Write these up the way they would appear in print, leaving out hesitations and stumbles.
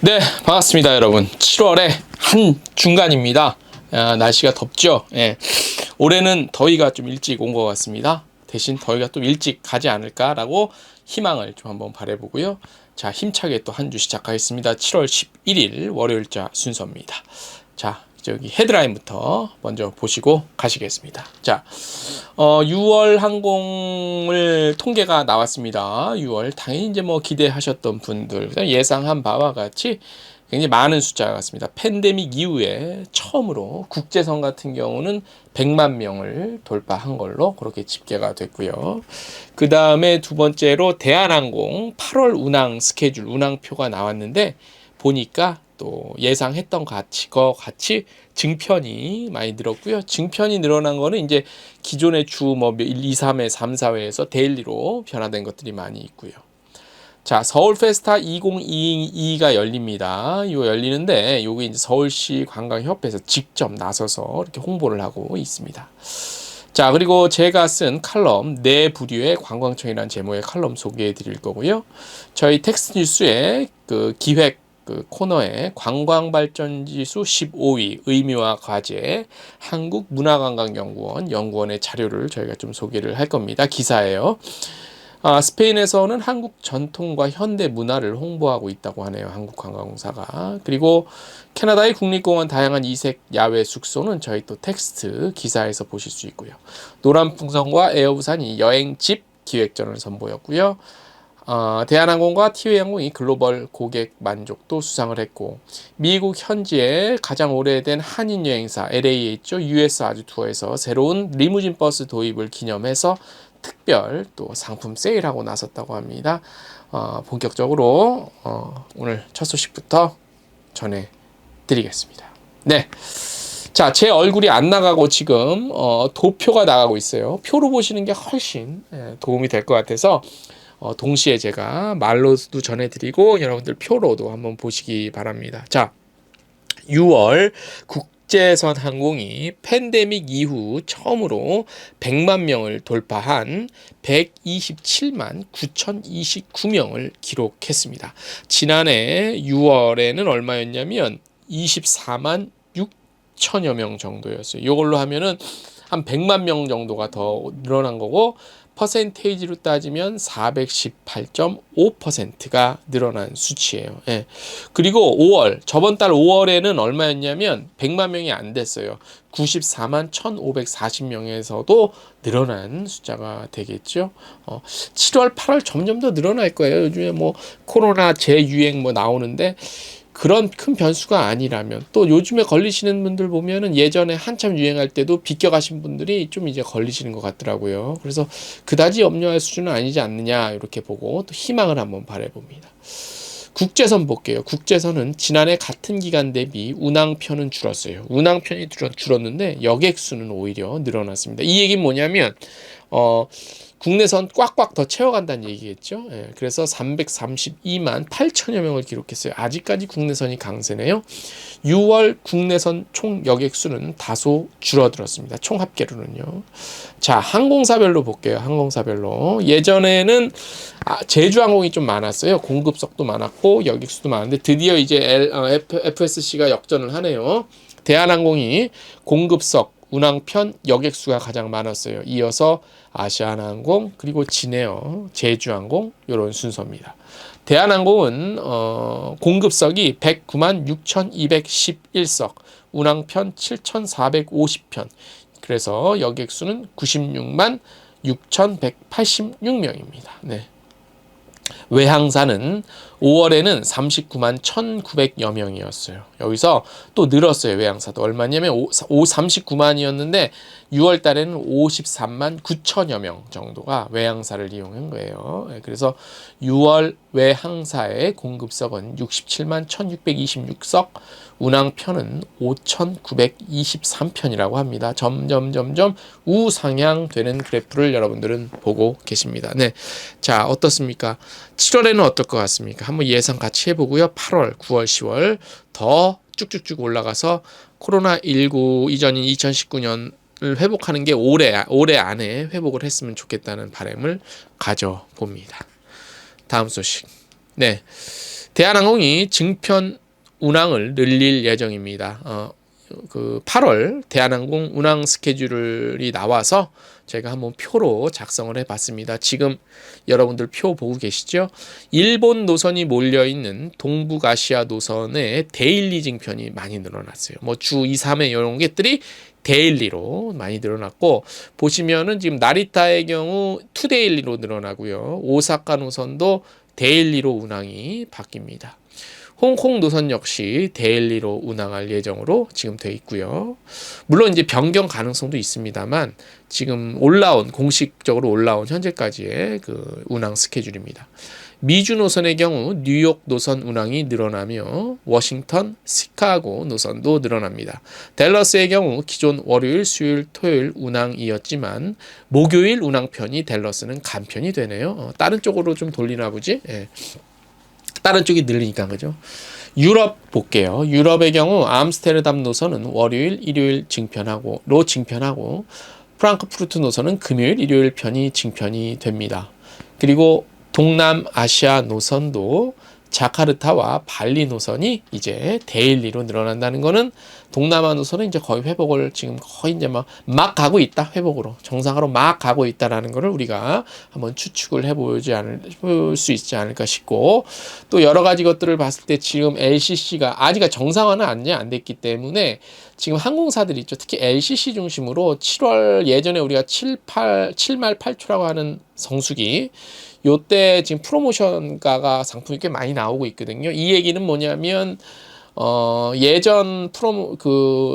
네, 반갑습니다, 여러분. 7월의 한 중간입니다. 날씨가 덥죠? 예. 올해는 더위가 좀 일찍 온 것 같습니다. 대신 더위가 좀 일찍 가지 않을까라고 희망을 좀 한번 바라보고요. 자, 힘차게 또 한 주 시작하겠습니다. 7월 11일 월요일자 순서입니다. 자, 저기 헤드라인부터 먼저 보시고 가시겠습니다. 자, 6월 항공을 통계가 나왔습니다. 6월 당연히 이제 뭐 기대하셨던 분들, 그다음 예상한 바와 같이 굉장히 많은 숫자가 같습니다. 팬데믹 이후에 처음으로 국제선 같은 경우는 100만 명을 돌파한 걸로 그렇게 집계가 됐고요. 그 다음에 두 번째로 대한항공 8월 운항 스케줄, 운항표가 나왔는데 보니까 또 예상했던 거 같이 증편이 많이 늘었고요. 증편이 늘어난 거는 이제 기존의 주 뭐 1, 2, 3회, 3, 4회에서 데일리로 변화된 것들이 많이 있고요. 자, 서울 페스타 2022가 열립니다. 이거 열리는데 요게 이제 서울시 관광협회에서 직접 나서서 이렇게 홍보를 하고 있습니다. 자, 그리고 제가 쓴 칼럼 내 부류의 관광청이라는 제목의 칼럼 소개해 드릴 거고요. 저희 텍스트 뉴스의 그 기획 코너에 관광발전지수 15위 의미와 과제 한국문화관광연구원 연구원의 자료를 저희가 좀 소개를 할 겁니다. 기사예요. 스페인에서는 한국 전통과 현대 문화를 홍보하고 있다고 하네요. 한국관광공사가. 그리고 캐나다의 국립공원 다양한 이색 야외 숙소는 저희 또 텍스트 기사에서 보실 수 있고요. 노란풍선과 에어부산이 여행집 기획전을 선보였고요. 대한항공과 티웨이항공이 글로벌 고객 만족도 수상을 했고, 미국 현지의 가장 오래된 한인 여행사 LA에 있죠. US 아주 투어에서 새로운 리무진 버스 도입을 기념해서 특별 또 상품 세일하고 나섰다고 합니다. 본격적으로 오늘 첫 소식부터 전해드리겠습니다. 네. 자, 제 얼굴이 안 나가고 지금 도표가 나가고 있어요. 표로 보시는 게 훨씬 도움이 될 것 같아서 동시에 제가 말로도 전해드리고 여러분들 표로도 한번 보시기 바랍니다. 자, 6월 국제선 항공이 팬데믹 이후 처음으로 100만 명을 돌파한 127만 9,029명을 기록했습니다. 지난해 6월에는 얼마였냐면 24만 6천여 명 정도였어요. 이걸로 하면은 한 100만 명 정도가 더 늘어난 거고, 퍼센테이지로 따지면 418.5%가 늘어난 수치예요. 예. 그리고 5월, 저번 달 5월에는 얼마였냐면 100만 명이 안 됐어요. 94만 1,540명에서도 늘어난 숫자가 되겠죠. 7월, 8월 점점 더 늘어날 거예요. 요즘에 뭐 코로나 재유행 뭐 나오는데 그런 큰 변수가 아니라면, 또 요즘에 걸리시는 분들 보면은 예전에 한참 유행할 때도 비껴가신 분들이 좀 이제 걸리시는 것 같더라고요. 그래서 그다지 염려할 수준은 아니지 않느냐 이렇게 보고 또 희망을 한번 바라봅니다. 국제선 볼게요. 국제선은 지난해 같은 기간 대비 운항편은 줄었어요. 운항편이 줄었는데 여객수는 오히려 늘어났습니다. 이 얘기는 뭐냐면 국내선 꽉꽉 더 채워간다는 얘기겠죠. 예, 그래서 332만 8천여 명을 기록했어요. 아직까지 국내선이 강세네요. 6월 국내선 총 여객수는 다소 줄어들었습니다. 총 합계로는요. 자, 항공사별로 볼게요. 항공사별로. 예전에는 제주항공이 좀 많았어요. 공급석도 많았고 여객수도 많은데 드디어 이제 FSC가 역전을 하네요. 대한항공이 공급석, 운항편, 여객수가 가장 많았어요. 이어서 아시아나항공, 그리고 진에어, 제주항공 이런 순서입니다. 대한항공은 공급석이 109만 6,211석, 운항편 7,450편, 그래서 여객수는 96만 6,186명입니다. 네. 외항사는 5월에는 39만 1,900여 명이었어요. 여기서 또 늘었어요. 외항사도 얼마냐면 39만이었는데 6월 달에는 53만 9천여 명 정도가 외항사를 이용한 거예요. 그래서 6월 외항사의 공급석은 67만 1,626석, 운항편은 5,923편이라고 합니다. 점점 우상향되는 그래프를 여러분들은 보고 계십니다. 네, 자, 어떻습니까? 7월에는 어떨 것 같습니까? 한번 예상 같이 해보고요. 8월, 9월, 10월 더 쭉쭉쭉 올라가서 코로나19 이전인 2019년을 회복하는 게 올해 안에 회복을 했으면 좋겠다는 바람을 가져봅니다. 다음 소식. 네. 대한항공이 증편 운항을 늘릴 예정입니다. 8월 대한항공 운항 스케줄이 나와서 제가 한번 표로 작성을 해봤습니다. 지금 여러분들 표 보고 계시죠? 일본 노선이 몰려있는 동북아시아 노선의 데일리 증편이 많이 늘어났어요. 뭐 주 2, 3회 이런 것들이 데일리로 많이 늘어났고, 보시면은 지금 나리타의 경우 투데일리로 늘어나고요. 오사카 노선도 데일리로 운항이 바뀝니다. 홍콩 노선 역시 데일리로 운항할 예정으로 지금 되어 있고요. 물론 이제 변경 가능성도 있습니다만 지금 공식적으로 올라온 현재까지의 그 운항 스케줄입니다. 미주 노선의 경우 뉴욕 노선 운항이 늘어나며 워싱턴, 시카고 노선도 늘어납니다. 댈러스의 경우 기존 월요일, 수요일, 토요일 운항이었지만 목요일 운항편이 댈러스는 간편이 되네요. 다른 쪽으로 좀 돌리나 보지? 예. 다른 쪽이 늘리니까, 그죠? 유럽 볼게요. 유럽의 경우 암스테르담 노선은 월요일, 일요일 증편하고 프랑크푸르트 노선은 금요일, 일요일 편이 증편이 됩니다. 그리고 동남아시아 노선도 자카르타와 발리 노선이 이제 데일리로 늘어난다는 거는 동남아 노선은 이제 거의 회복을 지금 거의 이제 막 가고 있다. 회복으로. 정상으로 막 가고 있다라는 거를 우리가 한번 추측을 해볼 수 있지 않을까 싶고, 또 여러 가지 것들을 봤을 때 지금 LCC가 아직 정상화는 안 됐기 때문에 지금 항공사들이 있죠. 특히 LCC 중심으로 7월 예전에 우리가 7말 8초라고 하는 성수기, 요때 지금 프로모션가가 상품이 꽤 많이 나오고 있거든요. 이 얘기는 뭐냐면 예전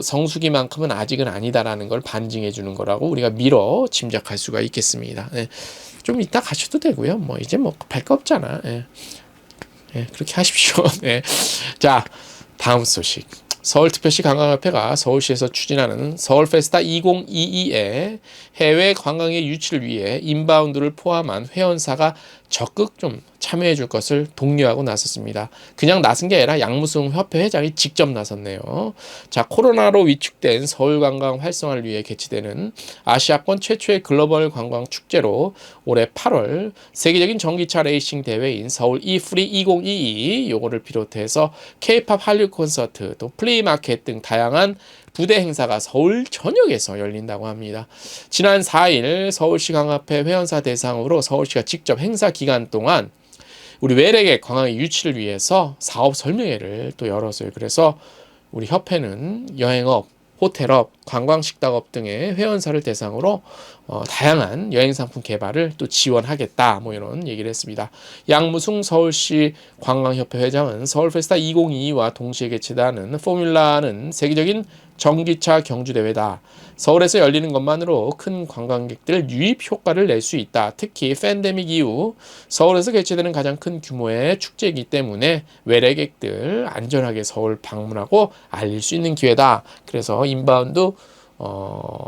성수기만큼은 아직은 아니다라는 걸 반증해 주는 거라고 우리가 미뤄 짐작할 수가 있겠습니다. 예. 좀 이따 가셔도 되고요. 뭐 이제 뭐 급할 거 없잖아. 예. 예, 그렇게 하십시오. 예. 자, 다음 소식. 서울특별시 관광협회가 서울시에서 추진하는 서울페스타 2022에 해외 관광의 유치를 위해 인바운드를 포함한 회원사가 적극 좀 참여해 줄 것을 독려하고 나섰습니다. 그냥 나선 게 아니라 양무승 협회 회장이 직접 나섰네요. 자, 코로나로 위축된 서울 관광 활성화를 위해 개최되는 아시아권 최초의 글로벌 관광 축제로 올해 8월 세계적인 전기차 레이싱 대회인 서울 이프리 2022 요거를 비롯해서 K-팝 한류 콘서트, 또 플리마켓 등 다양한 부대 행사가 서울 전역에서 열린다고 합니다. 지난 4일 서울시 관광협회 회원사 대상으로 서울시가 직접 행사 기간 동안 우리 외래객 관광의 유치를 위해서 사업 설명회를 또 열었어요. 그래서 우리 협회는 여행업, 호텔업, 관광식당업 등의 회원사를 대상으로 다양한 여행상품 개발을 또 지원하겠다, 뭐 이런 얘기를 했습니다. 양무승 서울시 관광협회 회장은 서울페스타 2022와 동시에 개최하는 포뮬라는 세계적인 전기차 경주대회다. 서울에서 열리는 것만으로 큰 관광객들 유입 효과를 낼 수 있다. 특히 팬데믹 이후 서울에서 개최되는 가장 큰 규모의 축제이기 때문에 외래객들 안전하게 서울 방문하고 알릴 수 있는 기회다. 그래서 인바운드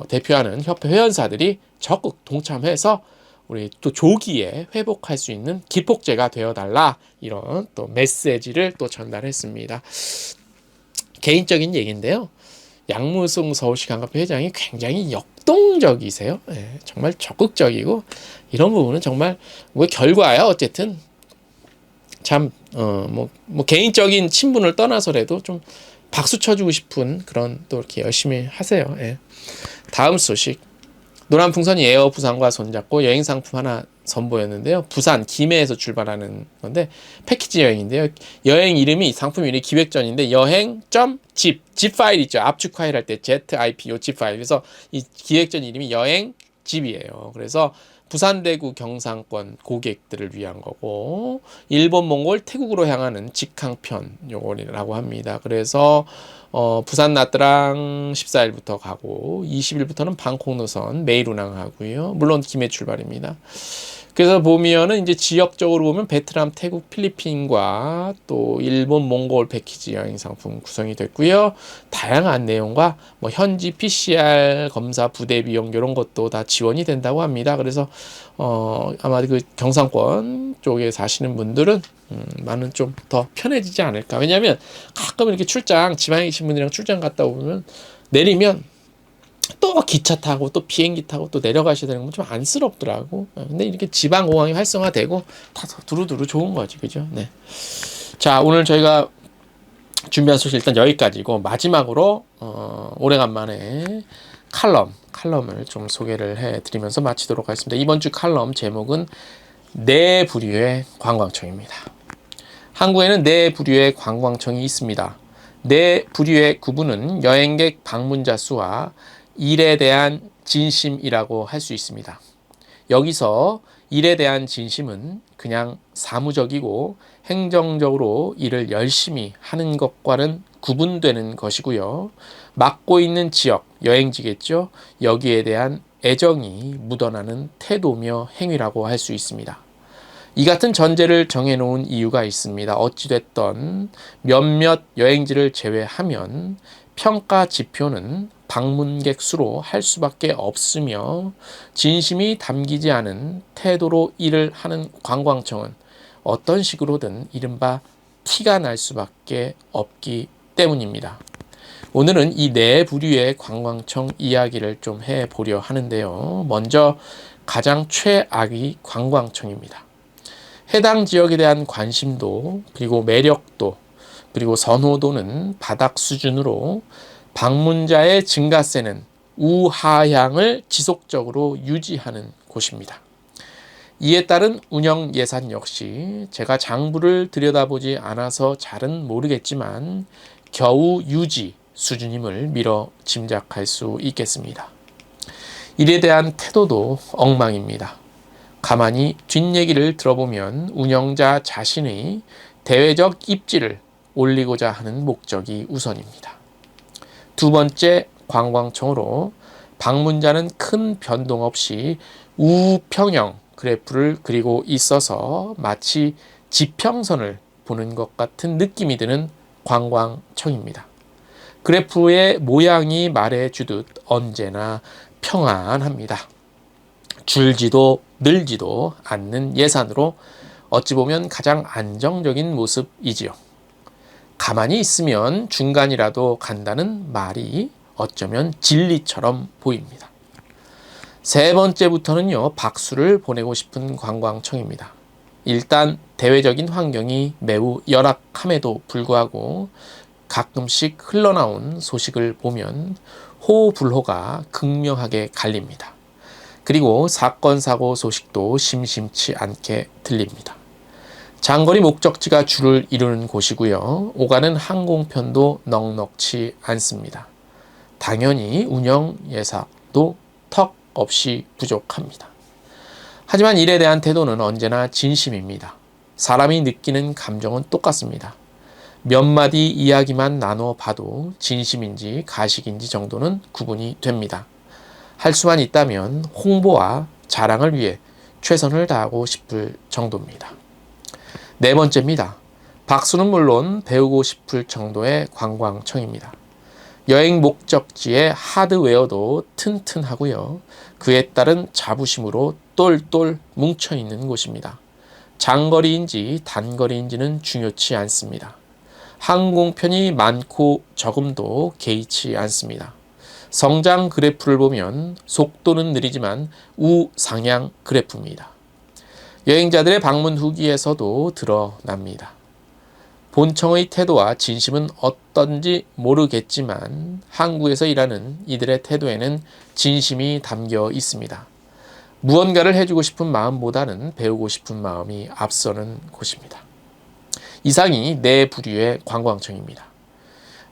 대표하는 협회 회원사들이 적극 동참해서 우리 또 조기에 회복할 수 있는 기폭제가 되어달라, 이런 또 메시지를 또 전달했습니다. 개인적인 얘기인데요. 양무승 서울시 관광협회 회장이 굉장히 역동적이세요. 예, 정말 적극적이고, 이런 부분은 정말 뭐 결과야 어쨌든 참 뭐 개인적인 친분을 떠나서라도 좀 박수 쳐주고 싶은 그런, 또 이렇게 열심히 하세요. 예. 다음 소식. 노란풍선이 에어 부산과 손잡고 여행 상품 하나 선보였는데요. 부산 김해에서 출발하는 건데 패키지 여행인데요. 여행 이름이, 상품 이름이 기획전인데 여행.zip 파일 있죠. 압축 파일 할 때 ZIP 요 zip 파일. 그래서 이 기획전 이름이 여행.zip이에요. 그래서 부산, 대구, 경상권 고객들을 위한 거고, 일본, 몽골, 태국으로 향하는 직항편 요거라고 합니다. 그래서 부산 나트랑 14일부터 가고 20일부터는 방콕 노선 매일 운항하고요. 물론 김해 출발입니다. 그래서 보면은 이제 지역적으로 보면 베트남, 태국, 필리핀과 또 일본, 몽골 패키지 여행 상품 구성이 됐고요. 다양한 내용과 뭐 현지 PCR 검사 부대 비용 이런 것도 다 지원이 된다고 합니다. 그래서 아마 그 경상권 쪽에 사시는 분들은 많은 좀 더 편해지지 않을까. 왜냐하면 가끔 이렇게 지방에 계신 분들이랑 출장 갔다 오면 내리면 또 기차 타고 또 비행기 타고 또 내려가셔야 되는 건 좀 안쓰럽더라고. 근데 이렇게 지방 공항이 활성화되고 다 두루두루 좋은 거지, 그죠? 네. 자, 오늘 저희가 준비한 소식 일단 여기까지고, 마지막으로 오래간만에 칼럼을 좀 소개를 해드리면서 마치도록 하겠습니다. 이번 주 칼럼 제목은 네 부류의 관광청입니다. 한국에는 네 부류의 관광청이 있습니다. 네 부류의 구분은 여행객 방문자 수와 일에 대한 진심이라고 할 수 있습니다. 여기서 일에 대한 진심은 그냥 사무적이고 행정적으로 일을 열심히 하는 것과는 구분되는 것이고요. 맡고 있는 지역, 여행지겠죠. 여기에 대한 애정이 묻어나는 태도며 행위라고 할 수 있습니다. 이 같은 전제를 정해놓은 이유가 있습니다. 어찌됐든 몇몇 여행지를 제외하면 평가 지표는 방문객 수로 할 수밖에 없으며 진심이 담기지 않은 태도로 일을 하는 관광청은 어떤 식으로든 이른바 티가 날 수밖에 없기 때문입니다. 오늘은 이 네 부류의 관광청 이야기를 좀 해보려 하는데요. 먼저 가장 최악의 관광청입니다. 해당 지역에 대한 관심도, 그리고 매력도, 그리고 선호도는 바닥 수준으로 방문자의 증가세는 우하향을 지속적으로 유지하는 곳입니다. 이에 따른 운영 예산 역시 제가 장부를 들여다보지 않아서 잘은 모르겠지만 겨우 유지 수준임을 미뤄 짐작할 수 있겠습니다. 일에 대한 태도도 엉망입니다. 가만히 뒷얘기를 들어보면 운영자 자신의 대외적 입지를 올리고자 하는 목적이 우선입니다. 두 번째, 관광청으로 방문자는 큰 변동 없이 우평형 그래프를 그리고 있어서 마치 지평선을 보는 것 같은 느낌이 드는 관광청입니다. 그래프의 모양이 말해주듯 언제나 평안합니다. 줄지도 늘지도 않는 예산으로 어찌 보면 가장 안정적인 모습이지요. 가만히 있으면 중간이라도 간다는 말이 어쩌면 진리처럼 보입니다. 세 번째부터는요, 박수를 보내고 싶은 관광청입니다. 일단 대외적인 환경이 매우 열악함에도 불구하고 가끔씩 흘러나온 소식을 보면 호불호가 극명하게 갈립니다. 그리고 사건, 사고 소식도 심심치 않게 들립니다. 장거리 목적지가 줄을 이루는 곳이고요. 오가는 항공편도 넉넉치 않습니다. 당연히 운영 예산도 턱 없이 부족합니다. 하지만 일에 대한 태도는 언제나 진심입니다. 사람이 느끼는 감정은 똑같습니다. 몇 마디 이야기만 나눠봐도 진심인지 가식인지 정도는 구분이 됩니다. 할 수만 있다면 홍보와 자랑을 위해 최선을 다하고 싶을 정도입니다. 네 번째입니다. 박수는 물론 배우고 싶을 정도의 관광청입니다. 여행 목적지의 하드웨어도 튼튼하고요. 그에 따른 자부심으로 똘똘 뭉쳐있는 곳입니다. 장거리인지 단거리인지는 중요치 않습니다. 항공편이 많고 적음도 개의치 않습니다. 성장 그래프를 보면 속도는 느리지만 우상향 그래프입니다. 여행자들의 방문 후기에서도 드러납니다. 본청의 태도와 진심은 어떤지 모르겠지만 한국에서 일하는 이들의 태도에는 진심이 담겨 있습니다. 무언가를 해주고 싶은 마음보다는 배우고 싶은 마음이 앞서는 곳입니다. 이상이 네 부류의 관광청입니다.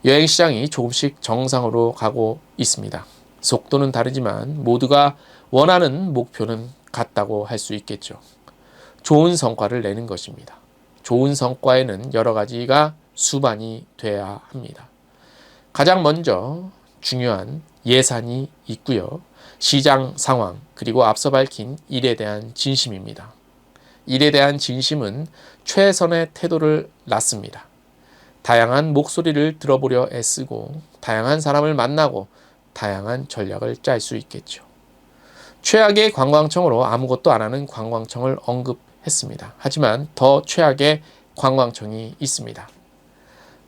여행시장이 조금씩 정상으로 가고 있습니다. 속도는 다르지만 모두가 원하는 목표는 같다고 할 수 있겠죠. 좋은 성과를 내는 것입니다. 좋은 성과에는 여러 가지가 수반이 돼야 합니다. 가장 먼저 중요한 예산이 있고요. 시장 상황, 그리고 앞서 밝힌 일에 대한 진심입니다. 일에 대한 진심은 최선의 태도를 낳습니다. 다양한 목소리를 들어보려 애쓰고 다양한 사람을 만나고 다양한 전략을 짤 수 있겠죠. 최악의 관광청으로 아무것도 안 하는 관광청을 언급했습니다. 하지만 더 최악의 관광청이 있습니다.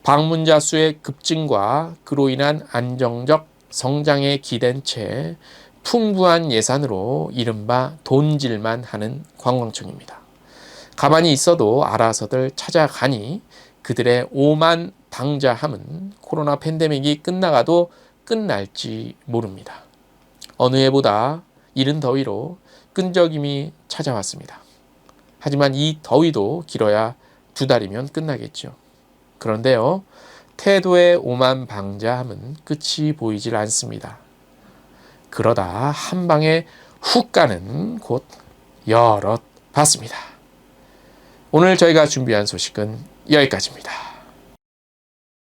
방문자 수의 급증과 그로 인한 안정적 성장에 기댄 채 풍부한 예산으로 이른바 돈질만 하는 관광청입니다. 가만히 있어도 알아서들 찾아가니 그들의 오만 방자함은 코로나 팬데믹이 끝나가도 끝날지 모릅니다. 어느 해보다 이른 더위로 끈적임이 찾아왔습니다. 하지만 이 더위도 길어야 2달이면 끝나겠죠. 그런데요, 태도의 오만 방자함은 끝이 보이질 않습니다. 그러다 한 방에 훅 가는 곳 여럿 봤습니다. 오늘 저희가 준비한 소식은 여기까지입니다.